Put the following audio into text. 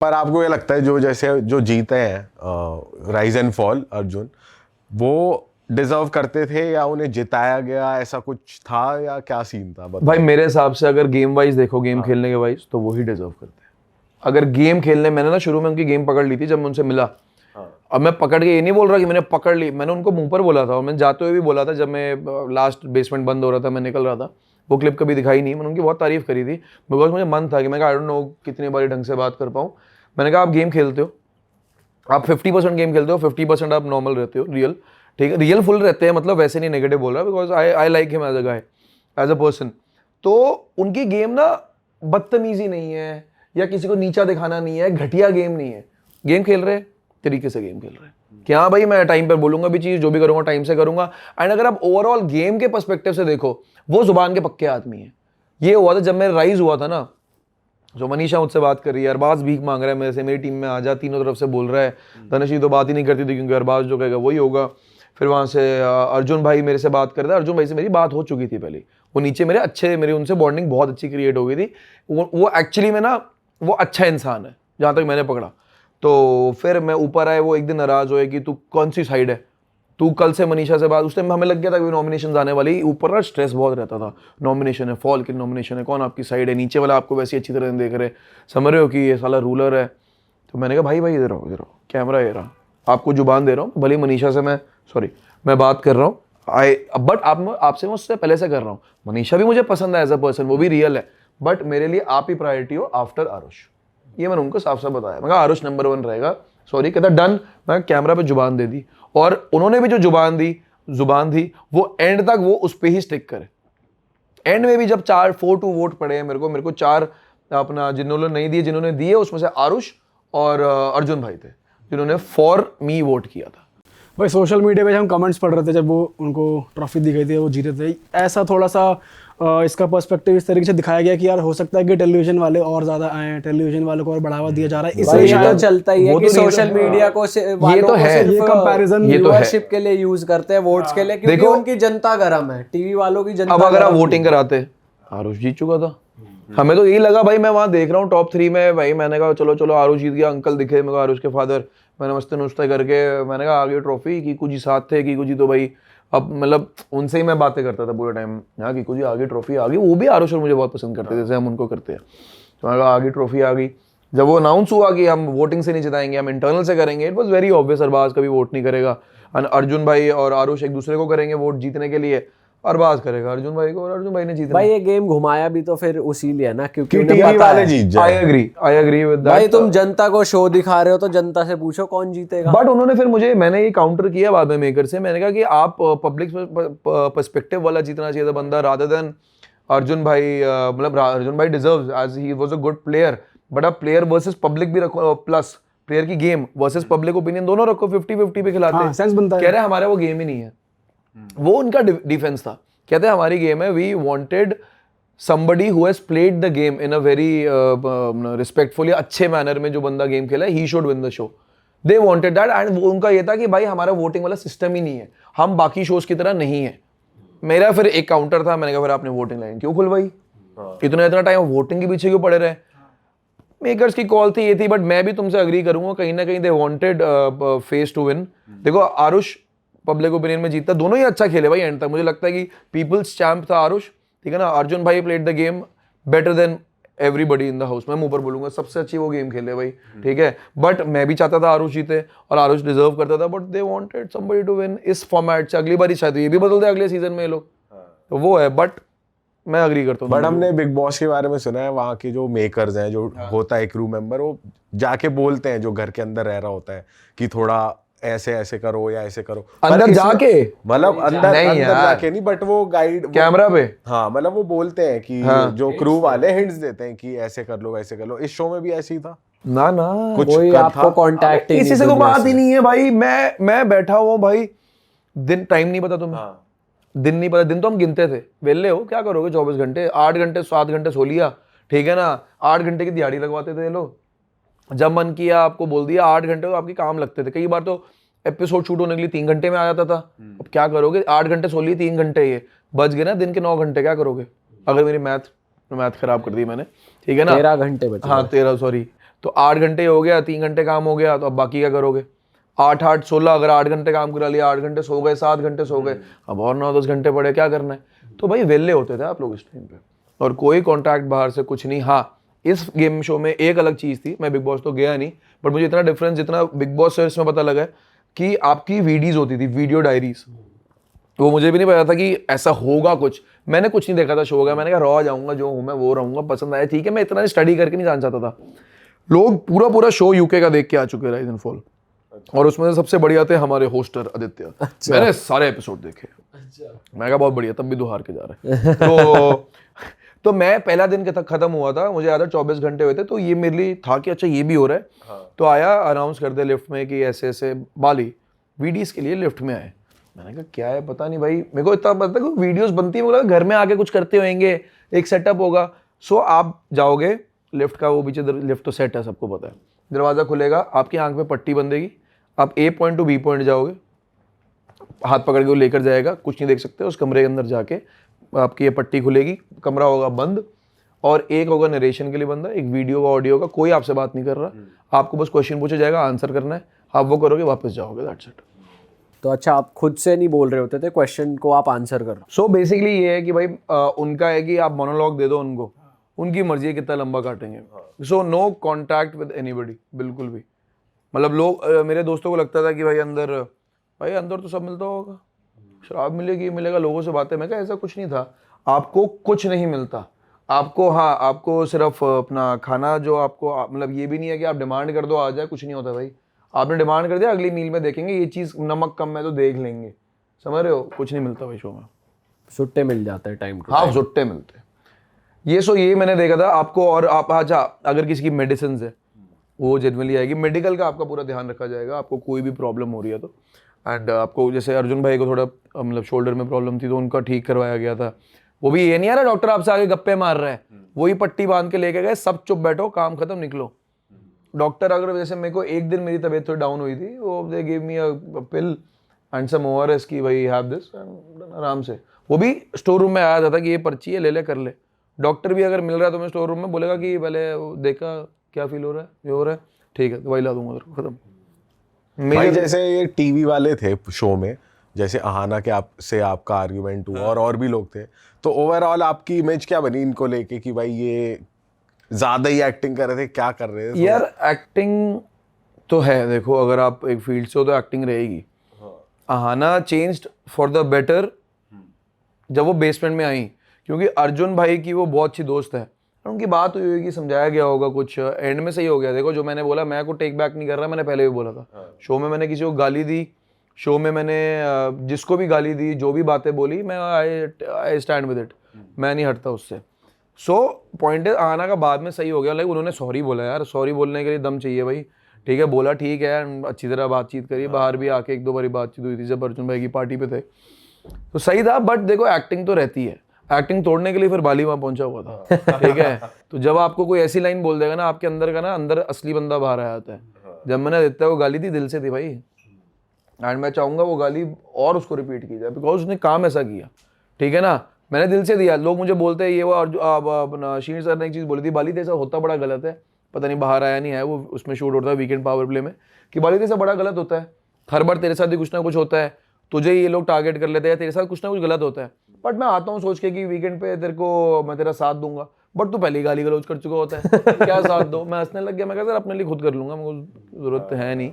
पर आपको ये लगता है जो जैसे जो जीते हैं राइज एंड फॉल अर्जुन, वो डिजर्व करते थे या उन्हें जिताया गया, ऐसा कुछ था या क्या सीन था? भाई मेरे हिसाब से अगर गेम वाइज देखो, गेम खेलने के वाइज, तो वो ही डिजर्व करते हैं। अगर गेम खेलने, मैंने ना शुरू में उनकी गेम पकड़ ली थी जब मैं उनसे मिला। अब मैं पकड़ के ये नहीं बोल रहा कि मैंने पकड़ ली, मैंने उनको मुंह पर बोला था और मैंने जाते हुए भी बोला था जब मैं लास्ट बेसमेंट बंद हो रहा था, मैं निकल रहा था, वो क्लिप कभी दिखाई नहीं, मैंने उनकी बहुत तारीफ करी थी बिकॉज मुझे मन था कि मैं आई डोंट नो कितनी बारी ढंग से बात कर पाऊँ। मैंने कहा आप गेम खेलते हो, आप 50% गेम खेलते हो, 50% आप नॉर्मल रहते हो, रियल, ठीक है, रियल फुल रहते हैं, मतलब वैसे नहीं नेगेटिव बोल रहा, because I like him as a guy, as a person. तो उनकी गेम ना बदतमीजी नहीं है या किसी को नीचा दिखाना नहीं है, घटिया गेम नहीं है, गेम खेल रहे तरीके से गेम खेल रहे हैं कि हाँ भाई मैं टाइम पर बोलूंगा भी चीज, जो भी करूंगा टाइम से करूंगा। एंड अगर आप ओवरऑल गेम के पर्सपेक्टिव से देखो, वो जुबान के पक्के आदमी है। ये हुआ था जब मैं राइज हुआ था ना, जो मनीषा मुझसे बात कर रही है, अरबाज भीख मांग रहा है मेरे से, मेरी टीम में आ जा, तीनों तरफ से बोल रहा है, तनिशी तो बात ही नहीं करती थी क्योंकि अरबाज जो कहेगा वही होगा। फिर वहाँ से अर्जुन भाई मेरे से बात कर रहा है, अर्जुन भाई से मेरी बात हो चुकी थी पहले, वो नीचे मेरे अच्छे, मेरी उनसे बॉन्डिंग बहुत अच्छी क्रिएट हो गई थी। वो एक्चुअली में ना वो अच्छा इंसान है जहाँ तक मैंने पकड़ा। तो फिर मैं ऊपर आए, वो एक दिन नाराज हुए कि तू कौन सी साइड है, तू कल से मनीषा से बात, उस टाइम हमें लग गया था कि नॉमिनेशन आने वाली, ऊपर ना स्ट्रेस बहुत रहता था, नॉमिनेशन है, फॉल की नॉमिनेशन है, कौन आपकी साइड है, नीचे वाला आपको वैसे अच्छी तरह देख रहे, समझ रहे हो कि ये साला रूलर है। तो मैंने कहा भाई इधर आओ, इधर आओ, कैमरा ये रहा, आपको जुबान दे रहा हूँ, भले मनीषा से मैं बात कर रहा हूँ, बट आपसे मैं उससे पहले से कर रहा हूँ, मनीषा भी मुझे पसंद है एज अ पर्सन, वो भी रियल है, बट मेरे लिए आप ही प्रायोरिटी हो आफ्टर आरुष। ये मैंने उनको साफ साफ बताया, मैं कहा आरुष नंबर 1 रहेगा, सॉरी, कहता डन। मैं कैमरा पे जुबान दे दी, और उन्होंने भी जो जुबान दी वो एंड तक वो उस पे ही स्टिक करे। एंड में भी जब 4-4-2 वोट पड़े मेरे को 4 अपना जिन्होंने नहीं दिए, जिन्होंने दिए उसमें से आरुष और अर्जुन भाई थे जिन्होंने फॉर मी वोट किया था। भाई सोशल मीडिया पे हम कमेंट्स पढ़ रहे थे जब वो उनको ट्रॉफी दी गई थी, वो जीते थे, ऐसा थोड़ा सा इसका पर्सपेक्टिव इस तरीके से दिखाया गया कि यार हो सकता है कि टेलीविजन वाले और ज्यादा आए, टेलीविजन वालों को और बढ़ावा दिया जा रहा है, इसलिए तो चलता ही है कि सोशल मीडिया को ये तो है, ये कंपैरिजन व्यूअरशिप के लिए यूज करते हैं, वोट्स के लिए, क्योंकि उनकी जनता गरम है, टीवी वालों की जनता। अब अगर आप वोटिंग कराते, आरुष जीत चुका था, हमें तो यही लगा भाई, मैं वहां देख रहा हूँ टॉप 3 में भाई, मैंने कहा चलो चलो आरुष जीत गया, अंकल दिखे मेरे को, आरुष के फादर, मैंने मस्ते नुस्ते करके मैंने कहा आगे ट्रॉफी, कीकू जी साथ थे, कीकू जी तो भाई अब मतलब उनसे ही मैं बातें करता था पूरे टाइम, हाँ कीकू जी आगे ट्रॉफी आ गई, वो भी आरुष और मुझे बहुत पसंद करते थे जैसे हम उनको करते हैं। तो मैंने कहा आगे ट्रॉफी आ गई। जब वो अनाउंस हुआ कि हम वोटिंग से नहीं जिताएंगे, हम इंटरनल से करेंगे, it was very obvious Arbaaz कभी वोट नहीं करेगा, अर्जुन भाई और आरुष एक दूसरे को करेंगे वोट जीतने के लिए, अरबाज करेगा अर्जुन भाई को, और अर्जुन भाई ने जीतना। भाई ये गेम घुमाया भी तो फिर उसी लिए ना, क्योंकि टीवी वाले जीत जाए। I agree with that. भाई तुम जनता को शो दिखा रहे हो तो जनता से पूछो कौन जीतेगा। बट उन्होंने फिर मुझे, मैंने ये काउंटर किया बाद में मेकर से, मैंने कहा कि आप पब्लिक पर्सपेक्टिव वाला जीतना चाहिए था बंदा, रादर देन अर्जुन भाई, मतलब अर्जुन भाई deserves as he was a good player, but आप प्लेयर वर्सेस पब्लिक भी रखो, प्लस प्लेयर की गेम वर्सेस पब्लिक ओपिनियन दोनों रखो, 50-50 पे खिलाते। सेंस बनता है। कह रहे हमारा वो गेम ही नहीं है, वो उनका डिफेंस था, कहते हैं हमारी गेम है, we wanted somebody who has played the game in a very respectfully, अच्छे मैनर में जो बंदा गेम खेला है, he should win the show, they wanted that। and वो उनका ये था कि भाई हमारा वोटिंग वाला सिस्टम ही नहीं है, हम बाकी शोज की तरह नहीं है। मेरा फिर एक काउंटर था, मैंने कहा फिर आपने वोटिंग लाइन क्यों खुलवाई, इतना टाइम वोटिंग के पीछे क्यों पड़े रहे। मेकर्स की कॉल थी, ये थी, बट मैं भी तुमसे अग्री करूंगा, कहीं ना कहीं they wanted face to win. देखो आरुष पब्लिक ओपिनियन में जीतता, दोनों ही अच्छा खेले भाई एंड तक, मुझे लगता है कि पीपल्स चैंप था आरुष, ठीक है ना। अर्जुन भाई played the game better than everybody in the house, मैं मुंह पर बोलूंगा सबसे अच्छी वो गेम खेले भाई, ठीक है। बट मैं भी चाहता था आरुष जीते, और आरुष डिजर्व करता था, but they wanted somebody to win इस फॉर्मेट से। अगली बार शायद ये भी बदल दे अगले सीजन में ये लोग, तो वो है, बट मैं अग्री करता हूँ। बट हमने बिग बॉस के बारे में सुना है, वहाँ के जो मेकर्स हैं, जो होता है क्रू मेंबर, वो जाके बोलते हैं जो घर के अंदर रह रहा होता है कि थोड़ा ऐसे ऐसे करो या ऐसे करो, अंदर जाके, मतलब अंदर जाके नहीं, बट वो गाइड कैमरा पे, हाँ मतलब वो बोलते हैं कि जो क्रू वाले हिंट्स देते हैं कि ऐसे कर लो वैसे कर लो। इस शो में भी ऐसे ही था ना कुछ कोई आपको कांटेक्ट किसी से कोई बात ही नहीं है भाई, मैं बैठा हुआ भाई, दिन टाइम नहीं पता तुम्हें, दिन नहीं पता, दिन तो हम गिनते थे, वेले हो क्या करोगे 24 घंटे, 8 घंटे 7 घंटे सो लिया, ठीक है ना, 8 घंटे की दिहाड़ी लगवाते थे ये लोग, जब मन किया आपको बोल दिया, 8 घंटे तो आपके काम लगते थे। कई बार तो एपिसोड शूट होने के लिए 3 घंटे में आ जाता था, अब क्या करोगे, 8 घंटे सो लिए, 3 घंटे ये बच गए ना दिन के 9 घंटे, क्या करोगे। अगर मेरी मैथ खराब कर दी मैंने, ठीक है ना, 13 घंटे बचे, हाँ 13 सॉरी, तो 8 घंटे हो गया, 3 घंटे काम हो गया, तो अब बाकी क्या करोगे? 8 8 16, अगर 8 घंटे काम करा लिया, 8 घंटे सो गए, 7 घंटे सो गए, अब और 9 10 घंटे पड़े, क्या करना है? तो भाई वेले होते थे आप लोग इस टाइम पे, और कोई कॉन्ट्रैक्ट बाहर से कुछ नहीं। हाँ, इस गेम शो में एक अलग चीज़ थी, मैं बिग बॉस तो गया नहीं, बट मुझे इतना डिफरेंस जितना बिग बॉस से इसमें पता लगा है कि आपकी वीडियोज होती थी, वीडियो डायरीज। वो मुझे भी नहीं पता था कि ऐसा होगा कुछ, मैंने कुछ नहीं देखा था शो का, मैंने कहा रॉ जाऊंगा, जो हूँ मैं वो रहूंगा, पसंद आया ठीक है, मैं इतना स्टडी करके नहीं जान चाहता था। लोग पूरा पूरा शो यूके का देख के आ चुके राइज एंड फॉल, और उसमें से सबसे बढ़िया थे हमारे होस्टर आदित्य। मैंने सारे एपिसोड देखे। मैं कहा बहुत बढ़िया, तब भी 2 हार के जा रहे हैं। तो मैं पहला दिन के तक खत्म हुआ था, मुझे याद है 24 घंटे हुए थे, तो ये मेरे लिए था कि अच्छा ये भी हो रहा है। तो आया, अनाउंस कर दे लिफ्ट में कि ऐसे ऐसे बाली वीडियोस के लिए लिफ्ट में आए। मैंने कहा क्या है पता नहीं भाई, मेरे को इतना पता है वीडियोस बनती है, मतलब घर में आके कुछ करते होंगे, एक सेटअप होगा। सो आप जाओगे लिफ्ट का, वो पीछे लिफ्ट तो सेट है, सबको पता है, दरवाजा खुलेगा, आपकी आंख में पट्टी बंधेगी, आप A point two B point जाओगे, हाथ पकड़ के वो लेकर जाएगा, कुछ नहीं देख सकते, उस कमरे के अंदर जाके आपकी ये पट्टी खुलेगी, कमरा होगा बंद, और एक होगा नरेशन के लिए बंदा, एक वीडियो का ऑडियो का, कोई आपसे बात नहीं कर रहा, आपको बस क्वेश्चन पूछा जाएगा, आंसर करना है, आप वो करोगे, वापस जाओगे, दैट्स इट। तो अच्छा, आप खुद से नहीं बोल रहे होते थे, क्वेश्चन को आप आंसर कर? सो बेसिकली ये है कि भाई उनका है कि आप मोनोलॉग दे दो उनको, उनकी मर्जी है कितना लंबा काटेंगे। So no contact with anybody, बिल्कुल भी। मतलब लोग मेरे दोस्तों को लगता था कि भाई अंदर तो सब मिलता होगा, शराब मिलेगी, मिलेगा, लोगों से बातें। मैं कहा ऐसा कुछ नहीं था, आपको कुछ नहीं मिलता। आपको, हाँ, आपको सिर्फ अपना खाना, जो आपको मतलब ये भी नहीं है कि आप डिमांड कर दो आ जाए, कुछ नहीं होता भाई। आपने डिमांड कर दिया, अगली मील में देखेंगे ये चीज़ नमक कम है तो देख लेंगे, समझ रहे हो? कुछ नहीं मिलता भाई शो में। सुट्टे मिल जाते हैं टाइम टू हाँ, सुट्टे मिलते हैं। ये मैंने देखा था आपको। और आप, अच्छा, अगर किसी की मेडिसिन है वो जेन्युइनली आएगी, मेडिकल का आपका पूरा ध्यान रखा जाएगा, आपको कोई भी प्रॉब्लम हो रही है तो। एंड आपको, जैसे अर्जुन भाई को थोड़ा मतलब शोल्डर में प्रॉब्लम थी, तो उनका ठीक करवाया गया था। वो भी ये नहीं आ रहा डॉक्टर आपसे आगे गप्पे मार रहा है, वही पट्टी बांध के लेके गए, सब चुप बैठो, काम खत्म, निकलो। डॉक्टर, अगर जैसे मेरे को एक दिन मेरी तबीयत थोड़ी डाउन हुई थी, वो they give me a pill and some ORS की, भाई हैव दिस, आराम से। वो भी स्टोर रूम में आया था कि ये पर्ची है, ले ले, कर ले। डॉक्टर भी अगर मिल रहा है तो मैं स्टोर रूम में बोलेगा कि पहले देखा क्या फील हो रहा है, ये हो रहा है, ठीक है, दवाई ला दूंगा, खत्म। भाई जैसे ये टीवी वाले थे शो में, जैसे अहाना के आपसे आपका आर्ग्यूमेंट हुआ, और भी लोग थे, तो ओवरऑल आपकी इमेज क्या बनी इनको लेके कि भाई ये ज्यादा ही एक्टिंग कर रहे थे, क्या कर रहे थे? यार एक्टिंग तो है, देखो अगर आप एक फील्ड से हो तो एक्टिंग रहेगी। Ahana changed for the better जब वो बेसमेंट में आई, क्योंकि अर्जुन भाई की वो बहुत अच्छी दोस्त है, उनकी बात हुई होगी, समझाया गया होगा, कुछ एंड में सही हो गया। देखो जो मैंने बोला, मैं को टेक बैक नहीं कर रहा, मैंने पहले भी बोला था। शो में मैंने किसी को गाली दी, शो में मैंने जिसको भी गाली दी, जो भी बातें बोली, मैं आई स्टैंड विद इट, मैं नहीं हटता उससे। सो पॉइंट है, आना का बाद में सही हो गया, लाइक उन्होंने सॉरी बोला। यार सॉरी बोलने के लिए दम चाहिए भाई, ठीक है, बोला ठीक है, अच्छी तरह बातचीत करी, बाहर भी आके 1-2 बारी बातचीत हुई थी जब अर्जुन भाई की पार्टी पे थे, तो सही था। बट देखो एक्टिंग तो रहती है, एक्टिंग तोड़ने के लिए फिर बाली वहाँ पहुंचा हुआ था, ठीक है। तो जब आपको कोई ऐसी लाइन बोल देगा ना, आपके अंदर का ना, अंदर असली बंदा बाहर आ जाता है। जब मैंने आदित्य को गाली दी, दिल से थी भाई, एंड मैं चाहूंगा वो गाली और उसको रिपीट की जाए, बिकॉज उसने काम ऐसा किया, ठीक है ना, मैंने दिल से दिया। लोग मुझे बोलते हैं ये वो, अपना शीर सर ने एक चीज़ बोली थी, बाली ऐसा होता बड़ा गलत है, पता नहीं बाहर आया नहीं है, वो उसमें शूट होता है वीकेंड पावर प्ले में, कि बाली ऐसा बड़ा गलत होता है, हर बार तेरे साथ भी कुछ ना कुछ होता है, तुझे ये लोग टारगेट कर लेते हैं, तेरे साथ कुछ ना कुछ गलत होता है। बट मैं आता हूँ सोच के कि वीकेंड पे तेरे को मैं तेरा साथ दूंगा, बट तू पहले ही गाली गलौज कर चुका होता है, क्या साथ दो। मैं हंसने लग गया, मैं कहा सर अपने लिए खुद कर लूंगा, मुझे जरूरत है नहीं।